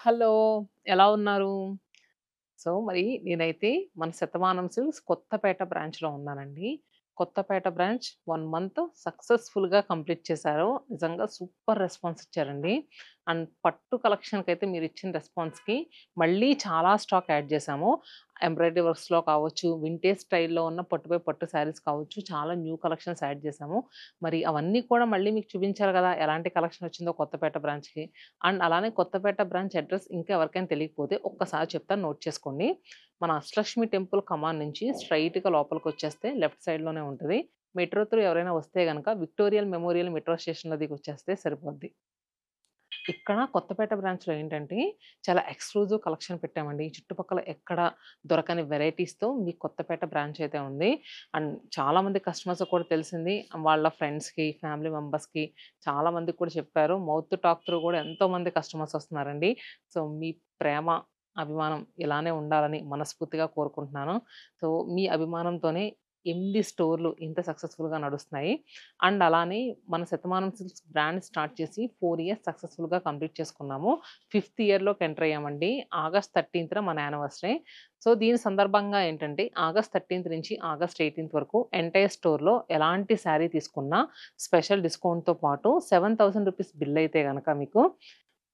Hello! ఎలా ఉన్నారు? మరి నేనైతే మన శతమానం సిల్క్స్ కొత్తపేట బ్రాంచ్‌లో ఉన్నానండి. కొత్తపేట బ్రాంచ్ 1 మంత్ సక్సెస్‌ఫుల్‌గా కంప్లీట్ చేశారు. నిజంగా సూపర్ రెస్పాన్స్ ఇచ్చారండి. అండ్ పట్టు కలెక్షన్‌కైతే మీరిచ్చిన రెస్పాన్స్‌కి మళ్ళీ చాలా స్టాక్ యాడ్ చేశాము. ఎంబ్రాయిడరీ వర్క్స్‌లో కావచ్చు, వింటేజ్ స్టైల్‌లో ఉన్న పట్టుపై పట్టు శారీస్ కావచ్చు, చాలా న్యూ కలెక్షన్స్ యాడ్ చేశాము. మరి అవన్నీ కూడా మళ్ళీ మీకు చూపించాలి గదా! ఎలాంటి కలెక్షన్ వచ్చిందో కొత్తపేట బ్రాంచ్‌కి. అండ్ అలానే కొత్తపేట బ్రాంచ్ అడ్రెస్ ఇంకా ఎవరికైనా తెలియకపోతే ఒక్కసారి చెప్తాను నోట్ చేసుకోండి. మన అష్టలక్ష్మి టెంపుల్ కమాన్ నుంచి స్ట్రెయిట్‌గా లోపలికొచ్చేస్తే లెఫ్ట్ సైడ్‌లోనే ఉంటది. మెట్రో త్రూ ఎవరైనా వస్తే గనక విక్టోరియల్ మెమోరియల్ మెట్రో స్టేషన్‌లో దిగొచ్చేస్తే సరిపోద్ది. ఇక్కడ కొత్తపేట బ్రాంచ్‌లో ఏంటంటే చాలా ఎక్స్‌క్లూజివ్ కలెక్షన్ పెట్టామండి. ఈ చుట్టుపక్కల ఎక్కడ దొరకని వెరైటీస్‌తో మీ కొత్తపేట బ్రాంచ్ అయితే ఉంది. అండ్ చాలామంది కస్టమర్స్‌కి కూడా తెలిసింది. వాళ్ళ ఫ్రెండ్స్‌కి, ఫ్యామిలీ మెంబర్స్‌కి చాలా మందికి కూడా చెప్పారు. మౌత్ టాక్ త్రూ కూడా ఎంతోమంది కస్టమర్స్ వస్తున్నారండి. మీ ప్రేమ, అభిమానం ఇలానే ఉండాలని మనస్ఫూర్తిగా కోరుకుంటున్నాను. మీ అభిమానంతోనే 8 స్టోర్‌లు ఇంత సక్సెస్‌ఫుల్‌గా నడుస్తున్నాయి. అండ్ అలానే మన శతమానం సిల్క్స్ బ్రాండ్ స్టార్ట్ చేసి 4 ఇయర్స్ సక్సెస్‌ఫుల్‌గా కంప్లీట్ చేసుకున్నాము. ఫిఫ్త్ ఇయర్‌లోకి ఎంటర్ అయ్యామండి. ఆగస్ట్ 13థ్ మన యానివర్సరీ. దీని సందర్భంగా ఏంటంటే ఆగస్ట్ 13థ్ నుంచి ఆగస్ట్ 18థ్ వరకు ఎంటైర్ స్టోర్‌లో ఎలాంటి శారీ తీసుకున్నా స్పెషల్ డిస్కౌంట్‌తో పాటు రూ. 7,000 బిల్ అయితే గనక మీకు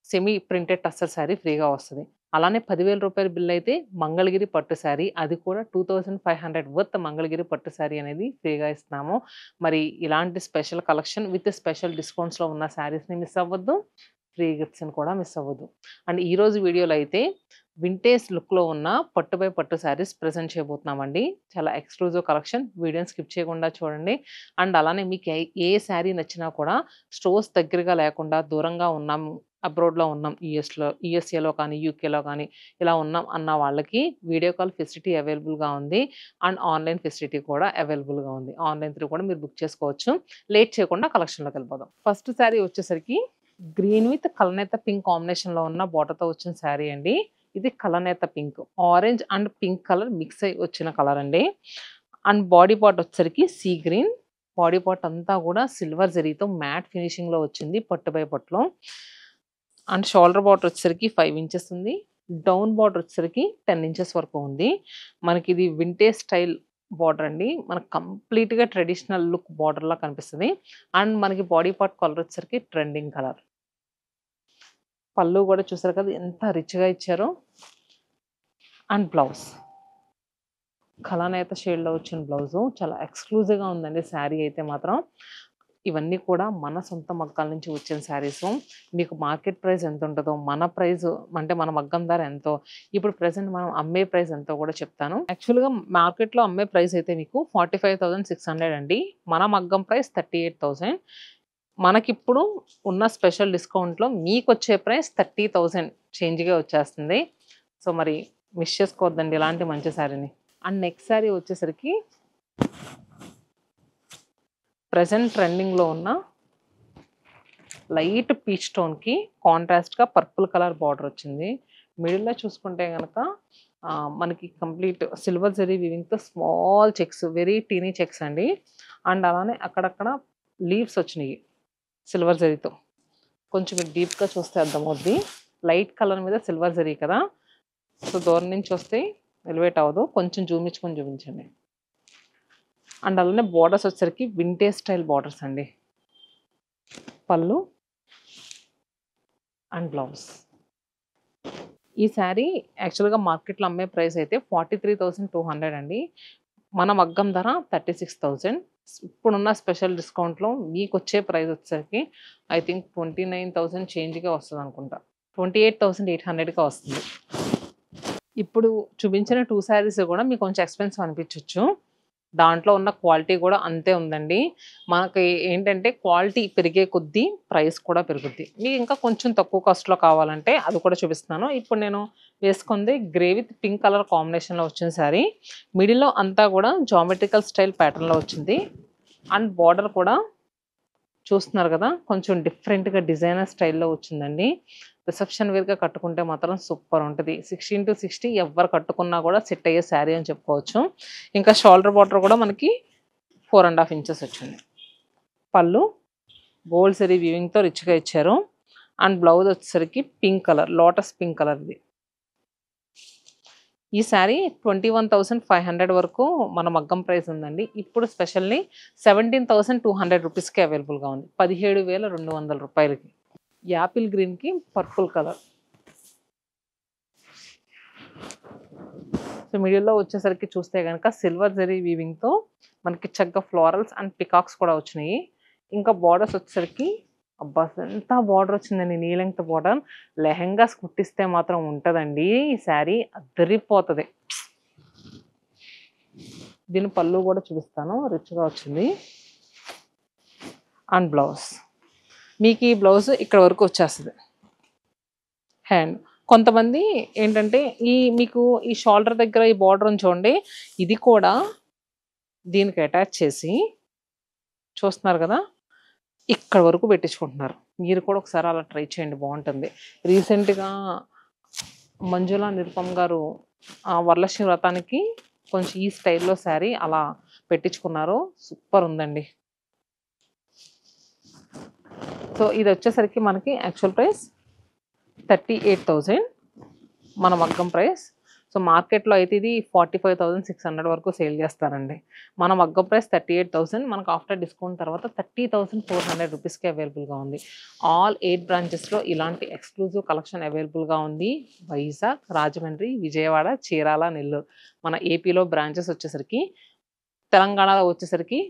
సెమీ ప్రింటెడ్ టస్సర్ శారీ ఫ్రీగా వస్తది. అలానే రూ. 10,000 బిల్ అయితే మంగళగిరి పట్టు శారీ అది కూడా 2500 వర్త్ మంగళగిరి పట్టు శారీ అనేది ఫ్రీగా ఇస్తున్నాము. మరి ఇలాంటి స్పెషల్ కలెక్షన్ విత్ స్పెషల్ డిస్కౌంట్స్‌లో ఉన్న శారీస్‌ని మిస్ అవ్వద్దు. ఫ్రీ గిఫ్ట్స్‌ని కూడా మిస్ అవ్వద్దు. అండ్ ఈరోజు వీడియోలో అయితే వింటేజ్ లుక్‌లో ఉన్న పట్టు బై పట్టు శారీస్ ప్రెజెంట్ చేయబోతున్నామండి. చాలా ఎక్స్‌క్లూజివ్ కలెక్షన్. వీడియోని స్కిప్ చేయకుండా చూడండి. అండ్ అలానే మీకు ఏ శారీ నచ్చినా కూడా స్టోర్స్ దగ్గరగా లేకుండా దూరంగా ఉన్నాం, అబ్రాడ్‌లో ఉన్నాం, యూఎస్ఏలో కానీ, యూకేలో కానీ ఇలా ఉన్నాం అన్న వాళ్ళకి వీడియో కాల్ ఫెసిలిటీ అవైలబుల్‌గా ఉంది. అండ్ ఆన్‌లైన్ ఫెసిలిటీ కూడా అవైలబుల్‌గా ఉంది. ఆన్‌లైన్ త్రూ కూడా మీరు బుక్ చేసుకోవచ్చు. లేట్ చేయకుండా కలెక్షన్‌లోకి వెళ్ళిపోదాం. ఫస్ట్ శారీ వచ్చేసరికి గ్రీన్ విత్ కలనేత పింక్ కాంబినేషన్‌లో ఉన్న బోర్డర్‌తో వచ్చిన శారీ అండి. ఇది కలనేత pink. Orange and pink colour mix అయ్యి వచ్చిన కలర్ అండి. అండ్ బాడీ పార్ట్ వచ్చేసరికి సీ గ్రీన్. బాడీ పార్ట్ అంతా కూడా సిల్వర్ జరీతో మ్యాట్ ఫినిషింగ్‌లో వచ్చింది పట్టు బై పట్టులో. అండ్ షోల్డర్ బార్డర్ వచ్చేసరికి 5 ఇంచెస్ ఉంది. డౌన్ బార్డర్ వచ్చేసరికి 10 ఇంచెస్ వరకు ఉంది. మనకిది వింటేజ్ స్టైల్ బార్డర్ అండి. మనకు కంప్లీట్‌గా ట్రెడిషనల్ లుక్ బార్డర్‌లా కనిపిస్తది. అండ్ మనకి బాడీ పార్ట్ కలర్ వచ్చేసరికి ట్రెండింగ్ కలర్. పళ్ళు కూడా చూసారు కదా ఎంత రిచ్‌గా ఇచ్చారో. And blouse. కలనేత షేడ్‌లో వచ్చిన బ్లౌజు. చాలా ఎక్స్‌క్లూజివ్‌గా ఉందండి శారీ అయితే మాత్రం. ఇవన్నీ కూడా మన సొంత మగ్గాల నుంచి వచ్చిన శారీసు. మీకు మార్కెట్ ప్రైస్ ఎంతుంటదో, మన ప్రైసు అంటే మన మగ్గం ధర ఎంతో, ఇప్పుడు ప్రెజెంట్ మనం అమ్మే ప్రైస్ ఎంతో కూడా చెప్తాను. యాక్చువల్‌గా మార్కెట్‌లో అమ్మే ప్రైస్ అయితే మీకు 45,600 అండి. మన మగ్గం ప్రైస్ 38,000. మనకిప్పుడు ఉన్న స్పెషల్ డిస్కౌంట్‌లో మీకొచ్చే ప్రైస్ 30,000 చేంజ్‌గే వచ్చేస్తుంది. మరి మిస్ చేసుకోవద్దండి ఇలాంటి మంచి శారీని. అండ్ నెక్స్ట్ శారీ వచ్చేసరికి ప్రెజెంట్ ట్రెండింగ్‌లో ఉన్న లైట్ పీచ్ టోన్‌కి కాంట్రాస్ట్‌గా పర్పుల్ కలర్ బార్డర్ వచ్చింది. మిడిల్‌లో చూసుకుంటే గనక మనకి కంప్లీట్ సిల్వర్ జరీ వీవింగ్‌తో small checks, very teeny checks అండి. అండ్ అలానే అక్కడక్కడ లీవ్స్ వచ్చినాయి సిల్వర్ జరీతో. కొంచెం డీప్‌గా చూస్తే అర్థమవుద్ది. లైట్ కలర్ మీద సిల్వర్ జరీ కదా! దూరం నుంచి వస్తే ఎలివేట్ అవ్వదు. కొంచెం జూమ్ ఇచ్చుకొని చూపించండి. అండ్ అలానే బోర్డర్స్ వచ్చేసరికి వింటేజ్ స్టైల్ బోర్డర్స్ అండి. పళ్ళు అండ్ బ్లౌజ్. ఈ శారీ యాక్చువల్‌గా మార్కెట్‌లో అమ్మే ప్రైస్ అయితే 43,200 అండి. మన మగ్గం ధర 36,000. ఇప్పుడున్న స్పెషల్ డిస్కౌంట్‌లో మీకొచ్చే ప్రైస్ వచ్చేసరికి ఐ థింక్ 29,000 చేంజ్‌గా వస్తదనుకుంటా. 28,800గా వస్తుంది. ఇప్పుడు చూపించిన 2 శారీస్ కూడా మీకు కొంచెం ఎక్స్‌పెన్సివ్ అనిపించొచ్చు. దాంట్లో ఉన్న క్వాలిటీ కూడా అంతే ఉందండి. మనకి ఏంటంటే క్వాలిటీ పెరిగే కొద్దీ ప్రైస్ కూడా పెరుగుద్ది. మీకు ఇంకా కొంచెం తక్కువ కాస్ట్‌లో కావాలంటే అది కూడా చూపిస్తున్నాను. ఇప్పుడు నేను వేసుకుంది గ్రే విత్ పింక్ కలర్ కాంబినేషన్‌లో వచ్చిన శారీ. మిడిల్‌లో అంతా కూడా జామెట్రికల్ స్టైల్ ప్యాటర్న్‌లో వచ్చింది. అండ్ బార్డర్ కూడా చూస్తున్నారు కదా! కొంచెం డిఫరెంట్‌గా డిజైనర్ స్టైల్‌లో వచ్చిందండి. రిసెప్షన్ వేర్‌గా కట్టుకుంటే మాత్రం సూపర్ ఉంటది. 16-60 ఎవ్వరు కట్టుకున్నా కూడా సెట్ అయ్యే శారీ అని చెప్పుకోవచ్చు. ఇంకా షోల్డర్ బార్డర్ కూడా మనకి 4 ½ ఇంచెస్ వచ్చింది. పళ్ళు గోల్డ్ జరీ వీవింగ్‌తో రిచ్‌గా ఇచ్చారు. అండ్ బ్లౌజ్ వచ్చేసరికి పింక్ కలర్, లోటస్ పింక్ కలర్ది. ఈ శారీ 21,500 వరకు మన మగ్గం ప్రైస్ ఉందండి. ఇప్పుడు స్పెషల్లీ 17,200 రూపీస్కి అవైలబుల్గా ఉంది. 17,200 రూపాయలకి. యాపిల్ గ్రీన్కి పర్పుల్ కలర్. సో మిడిల్లో వచ్చేసరికి చూస్తే కనుక సిల్వర్ జరీ వీవింగ్తో మనకి చక్కగా ఫ్లోరల్స్ అండ్ పికాక్స్ కూడా వచ్చినాయి. ఇంకా బార్డర్స్ వచ్చేసరికి అబ్బా ఎంత బార్డర్ వచ్చిందండి, నీ లెంగ్త్ బార్డర్. లెహెంగాస్ కుట్టిస్తే మాత్రం ఉంటుందండి ఈ శారీ, అద్దరిపోతుంది. దీని పళ్ళు కూడా చూపిస్తాను, రిచ్గా వచ్చింది. అండ్ బ్లౌజ్ మీకు ఈ బ్లౌజ్ ఇక్కడ వరకు వచ్చేస్తుంది. హ్యాండ్ కొంతమంది ఏంటంటే మీకు ఈ షోల్డర్ దగ్గర ఈ బార్డర్ చూడండి, ఇది కూడా దీనికి అటాచ్ చేసి చూస్తున్నారు కదా, ఇక్కడ వరకు పెట్టించుకుంటున్నారు. మీరు కూడా ఒకసారి అలా ట్రై చేయండి, బాగుంటుంది. రీసెంట్గా మంజులా నిరుపమ్ గారు వరలక్ష్మి వ్రతానికి కొంచెం ఈ స్టైల్లో శారీ అలా పెట్టించుకున్నారు, సూపర్ ఉందండి. సో ఇది వచ్చేసరికి మనకి యాక్చువల్ ప్రైస్ 38,000 మన మగ్గం ప్రైస్. సో మార్కెట్లో అయితే ఇది 45,600 వరకు సేల్ చేస్తారండి. మన మగ్గం ప్రైస్ 38,000, మనకు ఆఫ్టర్ డిస్కౌంట్ తర్వాత 30,400 రూపీస్కి అవైలబుల్గా ఉంది. ఆల్ 8 బ్రాంచెస్లో ఇలాంటి ఎక్స్క్లూజివ్ కలెక్షన్ అవైలబుల్గా ఉంది. వైజాగ్, రాజమండ్రి, విజయవాడ, చీరాల, నెల్లూరు మన ఏపీలో బ్రాంచెస్ వచ్చేసరికి. తెలంగాణలో వచ్చేసరికి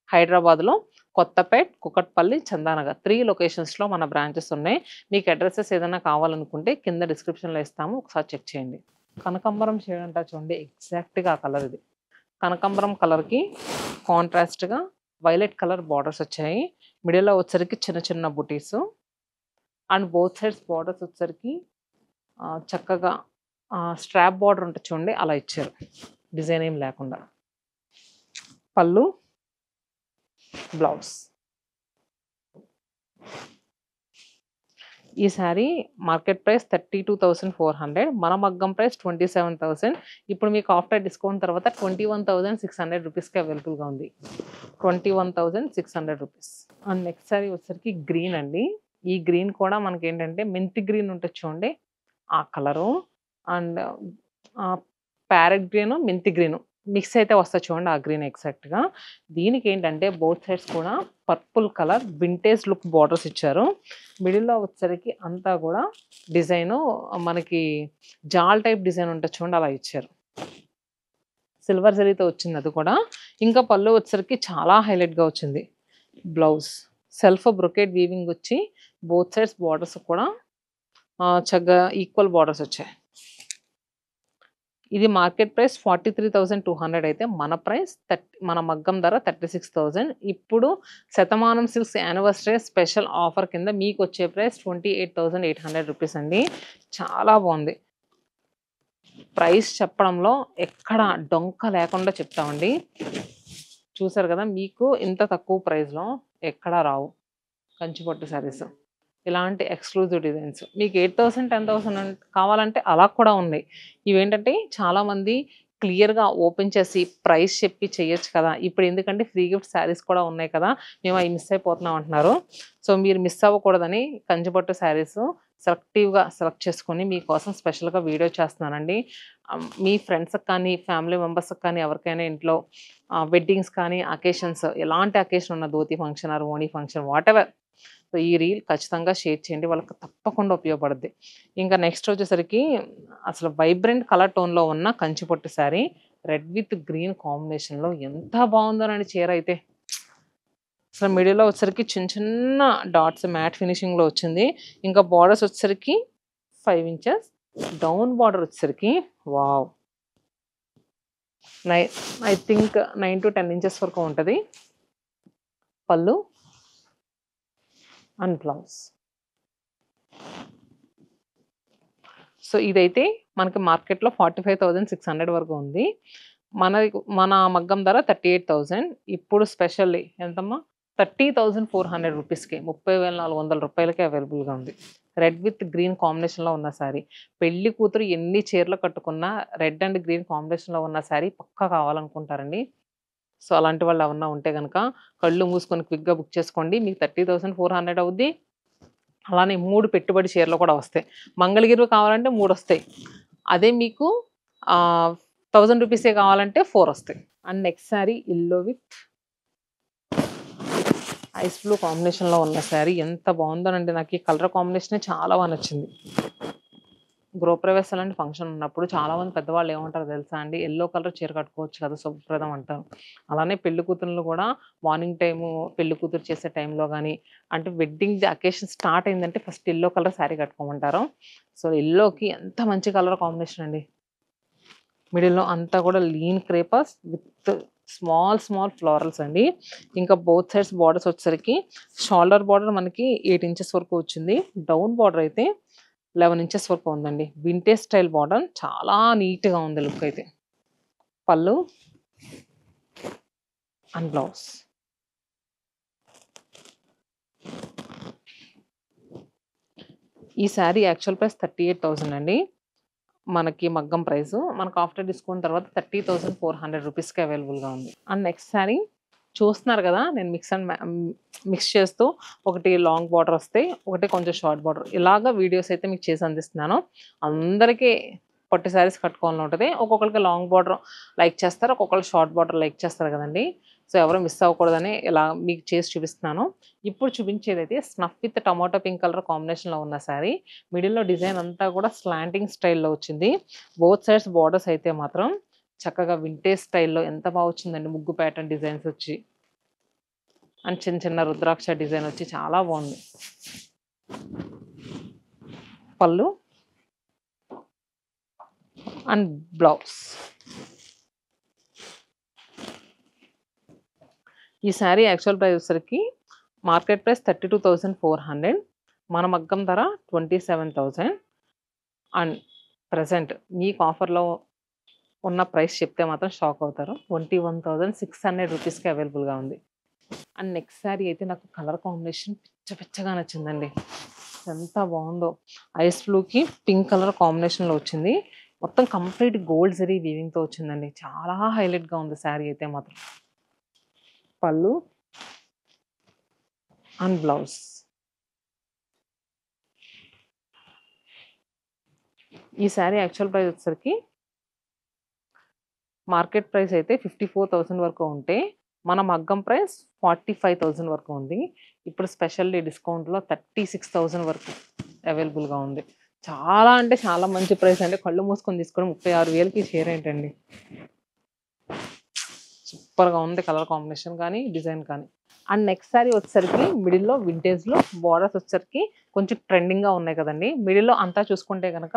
హైదరాబాద్లో కొత్తపేట్, కుకట్పల్లి, చందానగర్ 3 లొకేషన్స్లో మన బ్రాంచెస్ ఉన్నాయి. మీకు అడ్రసెస్ ఏదైనా కావాలనుకుంటే కింద డిస్క్రిప్షన్లో ఇస్తాము, ఒకసారి చెక్ చేయండి. కనకాంబరం షేడ్ అంటారు చూడండి, ఎగ్జాక్ట్గా ఆ కలర్ ఇది. కనకాంబరం కలర్కి కాంట్రాస్ట్గా వైలెట్ కలర్ బార్డర్స్ వచ్చాయి. మిడిల్లో వచ్చేసరికి చిన్న చిన్న బుటీస్ అండ్ బోత్ సైడ్స్ బార్డర్స్ వచ్చేసరికి చక్కగా స్ట్రాప్ బార్డర్ ఉంటుంది చూడండి, అలా ఇచ్చారు, డిజైన్ ఏం లేకుండా. పళ్ళు, బ్లౌజ్. ఈ శారీ మార్కెట్ ప్రైస్ 32,400, మన మగ్గం ప్రైస్ 27,000. ఇప్పుడు మీకు ఆఫ్టర్ డిస్కౌంట్ తర్వాత 21,600 రూపీస్కి అవైలబుల్గా ఉంది. 21,600 రూపీస్. అండ్ నెక్స్ట్ శారీ వచ్చేసరికి గ్రీన్ అండి. ఈ గ్రీన్ కూడా మనకి ఏంటంటే మెంతి గ్రీన్ ఉంటుంది చూడండి, ఆ కలరు. అండ్ ప్యారెట్ గ్రీను, మెంతి గ్రీను మిక్స్ అయితే వస్తుంది చూడండి, ఆ గ్రీన్ ఎగ్జాక్ట్గా. దీనికి ఏంటంటే బోత్ సైడ్స్ కూడా purple colour vintage look borders ఇచ్చారు. మిడిల్లో వచ్చేసరికి అంతా కూడా డిజైను మనకి జాల్ టైప్ డిజైన్ ఉంటుంది చూడండి, అలా ఇచ్చారు. సిల్వర్ జరీతో వచ్చింది అది కూడా. ఇంకా పళ్ళు వచ్చేసరికి చాలా హైలైట్గా వచ్చింది. బ్లౌజ్ సెల్ఫ్ బ్రొకేట్ వీవింగ్ వచ్చి బోత్ సైడ్స్ బార్డర్స్ కూడా చక్కగా ఈక్వల్ బార్డర్స్ వచ్చాయి. ఇది మార్కెట్ ప్రైస్ 43,200 అయితే మన ప్రైస్ మన మగ్గం ధర 36,000. ఇప్పుడు Shatamanam silks anniversary special offer కింద మీకు వచ్చే ప్రైస్ 28,800 రూపీస్ అండి. చాలా బాగుంది. ప్రైస్ చెప్పడంలో ఎక్కడ డొంక లేకుండా చెప్తామండి. చూసారు కదా, మీకు ఇంత తక్కువ ప్రైస్లో ఎక్కడా రావు కంచిపట్టు శారీస్. ఇలాంటి ఎక్స్క్లూజివ్ డిజైన్స్ మీకు 8,000 10,000 కావాలంటే అలా కూడా ఉన్నాయి. ఇవేంటంటే చాలామంది క్లియర్గా ఓపెన్ చేసి ప్రైస్ చెప్పి చేయొచ్చు కదా. ఇప్పుడు ఎందుకంటే ఫ్రీ గిఫ్ట్ శారీస్ కూడా ఉన్నాయి కదా, మేము అవి మిస్ అయిపోతున్నాం అంటున్నారు. సో మీరు మిస్ అవ్వకూడదని కంచిపట్టు శారీస్ సెలెక్టివ్గా సెలెక్ట్ చేసుకొని మీకోసం స్పెషల్గా వీడియో చేస్తున్నానండి. మీ ఫ్రెండ్స్కి కానీ ఫ్యామిలీ మెంబర్స్కి కానీ ఎవరికైనా ఇంట్లో వెడ్డింగ్స్ కానీ అకేషన్స్, ఎలాంటి అకేషన్ ఉన్న ధోతి ఫంక్షన్ ఆర్ ఓణీ ఫంక్షన్ వాటెవర్, సో ఈ రీల్ ఖచ్చితంగా షేర్ చేయండి, వాళ్ళకి తప్పకుండా ఉపయోగపడుద్ది. ఇంకా నెక్స్ట్ వచ్చేసరికి అసలు వైబ్రెంట్ కలర్ టోన్లో ఉన్న కంచిపట్టు శారీ రెడ్ విత్ గ్రీన్ కాంబినేషన్లో ఎంత బాగుందోనండి చీర అయితే. అసలు మిడిల్లో వచ్చేసరికి చిన్న చిన్న డాట్స్ మ్యాట్ ఫినిషింగ్లో వచ్చింది. ఇంకా బార్డర్స్ వచ్చేసరికి 5 ఇంచెస్ డౌన్ బార్డర్ వచ్చేసరికి wow, I think 9 to 10 inches వరకు ఉంటుంది. పళ్ళు అండ్ బ్లౌజ్. సో ఇదైతే మనకి మార్కెట్లో 45,600 వరకు ఉంది. మన మగ్గం ధర 38,000. ఇప్పుడు స్పెషల్లీ ఎంతమ్మా 30,400 రూపీస్కి 30,400 రూపాయలకి అవైలబుల్గా ఉంది. రెడ్ విత్ గ్రీన్ కాంబినేషన్లో ఉన్న శారీ. పెళ్లి కూతురు ఎన్ని చీరలు కట్టుకున్నా రెడ్ అండ్ గ్రీన్ కాంబినేషన్లో ఉన్న శారీ పక్కా కావాలనుకుంటారండి. సో అలాంటి వాళ్ళు ఏమన్నా ఉంటే కనుక కళ్ళు మూసుకొని క్విక్గా బుక్ చేసుకోండి. మీకు 30,400 అవుద్ది. అలానే 3 పెట్టుబడి చీరలు కూడా వస్తాయి. మంగళగిరివి కావాలంటే 3 వస్తాయి. అదే మీకు 1000 రూపీసే కావాలంటే 4 వస్తాయి. And next sari yellow with ice blue కాంబినేషన్‌లో ఉన్న శారీ ఎంత బావుందోనండి. నాకు ఈ కలర్ కాంబినేషనే చాలా నచ్చింది. గృహప్రవేశం లాంటి ఫంక్షన్ ఉన్నప్పుడు చాలామంది పెద్దవాళ్ళు ఏమంటారో తెలుసా అండి? యెల్లో కలర్ చీర కట్టుకోవచ్చు కదా! శుభప్రదం అంటారు. అలానే పెళ్లి కూతుర్లు కూడా మార్నింగ్ టైము పెళ్లి కూతురు చేసే టైంలో గాని, అంటే వెడ్డింగ్ అకేషన్ స్టార్ట్ అయిందంటే ఫస్ట్ యెల్లో కలర్ శారీ కట్టుకోమంటారు. సో, యెల్లోకి ఎంత మంచి కలర్ కాంబినేషన్ అండి. మిడిల్‌లో అంతా కూడా lean creepers with small florals అండి. ఇంకా బోత్ సైడ్స్ బోర్డర్స్ వచ్చేసరికి షోల్డర్ బోర్డర్ మనకి 8 ఇంచెస్ వరకు వచ్చింది. డౌన్ బోర్డర్ అయితే 11 ఇంచెస్ వరకు ఉందండి. వింటేజ్ స్టైల్ బోర్డర్ చాలా నీట్‌గా ఉంది లుక్ అయితే. పళ్ళు అండ్ బ్లౌజ్. ఈ శారీ యాక్చువల్ ప్రైస్ 38,000 అండి. మనకి మగ్గం ప్రైసు. మనకు ఆఫ్టర్ డిస్కౌంట్ తర్వాత 30,400 రూపీస్‌కి అవైలబుల్‌గా ఉంది. అండ్ నెక్స్ట్ శారీ చూస్తున్నారు కదా! నేను మిక్స్ చేస్తూ ఒకటి లాంగ్ బార్డర్ వస్తాయి. ఒకటి కొంచెం షార్ట్ బార్డర్. ఇలాగా వీడియోస్ అయితే మీకు చేసి అందిస్తున్నాను. అందరికీ పట్టు శారీస్ కట్టుకోవాలని ఉంటది. ఒక్కొక్కళ్ళకి లాంగ్ బార్డర్ లైక్ చేస్తారు. ఒక్కొక్కళ్ళు షార్ట్ బార్డర్ లైక్ చేస్తారు కదండీ! సో, ఎవరు మిస్ అవ్వకూడదని ఇలా మీకు చేసి చూపిస్తున్నాను. ఇప్పుడు చూపించేదైతే snuff with tomato pink colour కాంబినేషన్‌లో ఉన్న శారీ. మిడిల్‌లో డిజైన్ అంతా కూడా స్లాంటింగ్ స్టైల్‌లో వచ్చింది. బోత్ సైడ్స్ బోర్డర్స్ అయితే మాత్రం చక్కగా వింటేజ్ స్టైల్‌లో ఎంత వచ్చిందండి. ముగ్గు ప్యాటర్న్ డిజైన్స్ వచ్చి. అండ్ చిన్న రుద్రాక్ష డిజైన్ వచ్చి చాలా బాగుంది. పళ్ళు అండ్ బ్లౌజ్. ఈ శారీ యాక్చువల్ ప్రైస్ వచ్చేసరికి మార్కెట్ ప్రైస్ 32,400. మన మగ్గం ధర 27,000. అండ్ ప్రెజెంట్ మీకు ఆఫర్‌లో ఉన్న ప్రైస్ చెప్తే మాత్రం షాక్ అవుతారు. 21,600 రూపీస్‌కి అవైలబుల్‌గా ఉంది. అండ్ నెక్స్ట్ శారీ అయితే నాకు కలర్ కాంబినేషన్ పిచ్చగా నచ్చిందండి. ఎంత బాగుందో. ఐస్ బ్లూకి పింక్ కలర్ కాంబినేషన్‌లో వచ్చింది. మొత్తం కంప్లీట్ గోల్డ్ జరీ వీవింగ్‌తో వచ్చిందండి. చాలా హైలైట్‌గా ఉంది శారీ అయితే మాత్రం. పళ్ళు అండ్ బ్లౌజ్. ఈ శారీ యాక్చువల్ ప్రైస్ వచ్చేసరికి మార్కెట్ ప్రైస్ అయితే 54,000 వరకు ఉంటే మన మగ్గం ప్రైస్ 45,000 వరకు ఉంది. ఇప్పుడు స్పెషల్లీ డిస్కౌంట్‌లో 36,000 వరకు అవైలబుల్‌గా ఉంది. చాలా అంటే చాలా మంచి ప్రైస్ అండి. కళ్ళు మూసుకొని తీసుకొని 36,000కి చీర ఏంటండి. సూపర్‌గా ఉంది కలర్ కాంబినేషన్ కానీ, డిజైన్ కానీ. అండ్ నెక్స్ట్ శారీ వచ్చేసరికి మిడిల్‌లో వింటేజ్‌లో బోర్డర్స్ వచ్చేసరికి కొంచెం ట్రెండింగ్‌గా ఉన్నాయి కదండీ. మిడిల్‌లో అంతా చూసుకుంటే గనక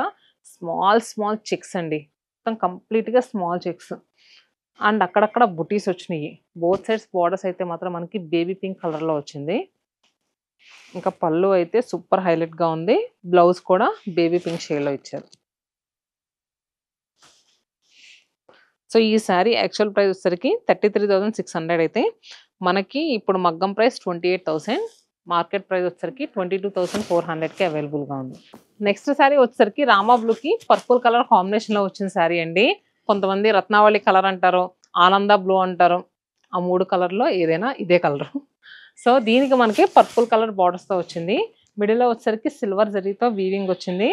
స్మాల్ చెక్స్ అండి. మొత్తం కంప్లీట్‌గా స్మాల్ చెక్స్. అండ్ అక్కడక్కడ బుటీస్ వచ్చినాయి. బోత్ సైడ్స్ బోర్డర్స్ అయితే మాత్రం మనకి బేబీ పింక్ కలర్‌లో వచ్చింది. ఇంకా పళ్ళు అయితే సూపర్ హైలైట్‌గా ఉంది. బ్లౌజ్ కూడా బేబీ పింక్ షేడ్‌లో ఇచ్చారు. సో, ఈ శారీ యాక్చువల్ ప్రైస్ వచ్చేసరికి 33,600 అయితే మనకి ఇప్పుడు మగ్గం ప్రైస్ 28,000. మార్కెట్ ప్రైస్ వచ్చేసరికి 22,400కి అవైలబుల్‌గా ఉంది. నెక్స్ట్ శారీ వచ్చేసరికి రామా బ్లూకి పర్పుల్ కలర్ కాంబినేషన్‌లో వచ్చిన శారీ అండి. కొంతమంది రత్నావళి కలర్ అంటారు. ఆనంద బ్లూ అంటారు. ఆ 3 కలర్‌లో ఏదైనా ఇదే కలర్. సో, దీనికి మనకి పర్పుల్ కలర్ బోర్డర్స్‌తో వచ్చింది. మిడిల్‌లో వచ్చేసరికి సిల్వర్ జరీతో వీవింగ్ వచ్చింది.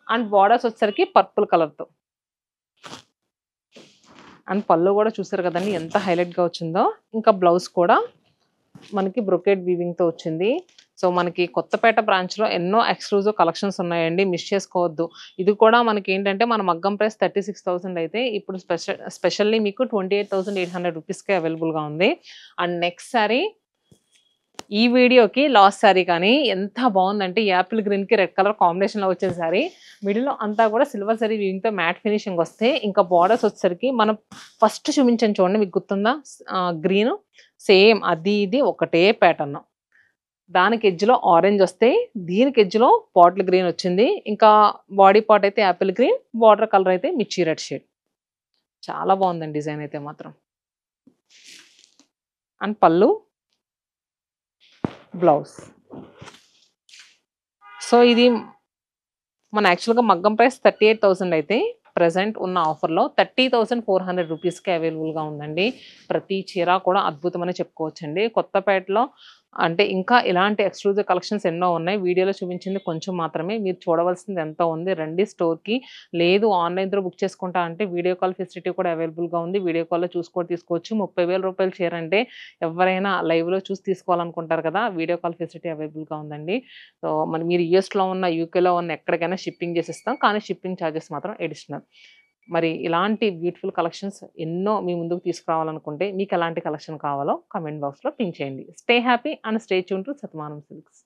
అండ్ బోర్డర్స్ వచ్చేసరికి పర్పుల్ కలర్‌తో. అండ్ పళ్ళు కూడా చూసారు కదండీ ఎంత హైలైట్‌గా వచ్చిందో. ఇంకా బ్లౌజ్ కూడా మనకి బ్రొకేడ్ వీవింగ్‌తో వచ్చింది. సో, మనకి కొత్తపేట బ్రాంచ్‌లో ఎన్నో ఎక్స్‌క్లూజివ్ కలెక్షన్స్ ఉన్నాయండి. మిస్ చేసుకోవద్దు. ఇది కూడా మనకేంటంటే మన మగ్గం ప్రైస్ 36,000 అయితే ఇప్పుడు స్పెషల్లీ మీకు 28,800 రూపీస్‌కే అవైలబుల్‌గా ఉంది. అండ్ నెక్స్ట్ శారీ ఈ వీడియోకి లాస్ట్ శారీ కానీ ఎంత బాగుందంటే యాపిల్ గ్రీన్‌కి రెడ్ కలర్ కాంబినేషన్‌లో వచ్చిన శారీ. మిడిల్‌లో అంతా కూడా సిల్వర్ జరీ వీవింగ్‌తో మ్యాట్ ఫినిషింగ్ వస్తే ఇంకా బోర్డర్స్ వచ్చేసరికి మనం ఫస్ట్ చూపించాను చూడండి మీకు గుర్తుందా? గ్రీను సేమ్ అది ఇది ఒకటే ప్యాటర్న్. దానికి ఎడ్జ్‌లో ఆరెంజ్ వస్తే దీనికి ఎడ్జ్‌లో బాటిల్ గ్రీన్ వచ్చింది. ఇంకా బాడీ పార్ట్ అయితే యాపిల్ గ్రీన్, బోర్డర్ కలర్ అయితే మిర్చి రెడ్ షేడ్. చాలా బాగుందండి డిజైన్ అయితే మాత్రం. అండ్ పళ్ళు బ్లౌజ్. సో, ఇది మన యాక్చువల్‌గా మగ్గం ప్రైస్ 38,000 అయితే ప్రెజెంట్ ఉన్న ఆఫర్‌లో 30,400 రూపీస్‌కి అవైలబుల్‌గా ఉందండి. ప్రతి చీర కూడా అద్భుతమని చెప్పుకోవచ్చండి. కొత్తపేటలో అంటే ఇంకా ఇలాంటి ఎక్స్‌క్లూజివ్ కలెక్షన్స్ ఎన్నో ఉన్నాయి. వీడియోలో చూపించింది కొంచెం మాత్రమే. మీరు చూడవలసింది ఎంతో ఉంది. రండి స్టోర్‌కి. లేదు ఆన్‌లైన్ త్రూ బుక్ చేసుకుంటా అంటే వీడియో కాల్ ఫెసిలిటీ కూడా అవైలబుల్‌గా ఉంది. వీడియో కాల్‌లో చూసి కూడా తీసుకోవచ్చు. రూ. 30,000 చీర అంటే ఎవరైనా లైవ్‌లో చూసి తీసుకోవాలనుకుంటారు కదా! వీడియో కాల్ ఫెసిలిటీ అవైలబుల్‌గా ఉందండి. సో, మరి మీరు యూఎస్‌లో ఉన్న, యూకేలో ఉన్న ఎక్కడికైనా షిప్పింగ్ చేసిస్తాం. కానీ షిప్పింగ్ చార్జెస్ మాత్రం అడిషనల్. మరి ఇలాంటి బ్యూటిఫుల్ కలెక్షన్స్ ఎన్నో మీ ముందుకు తీసుకురావాలనుకుంటే మీకెలాంటి కలెక్షన్ కావాలో కామెంట్ బాక్స్‌లో పింక్ చేయండి. Stay happy and stay tune to Shatamanam silks.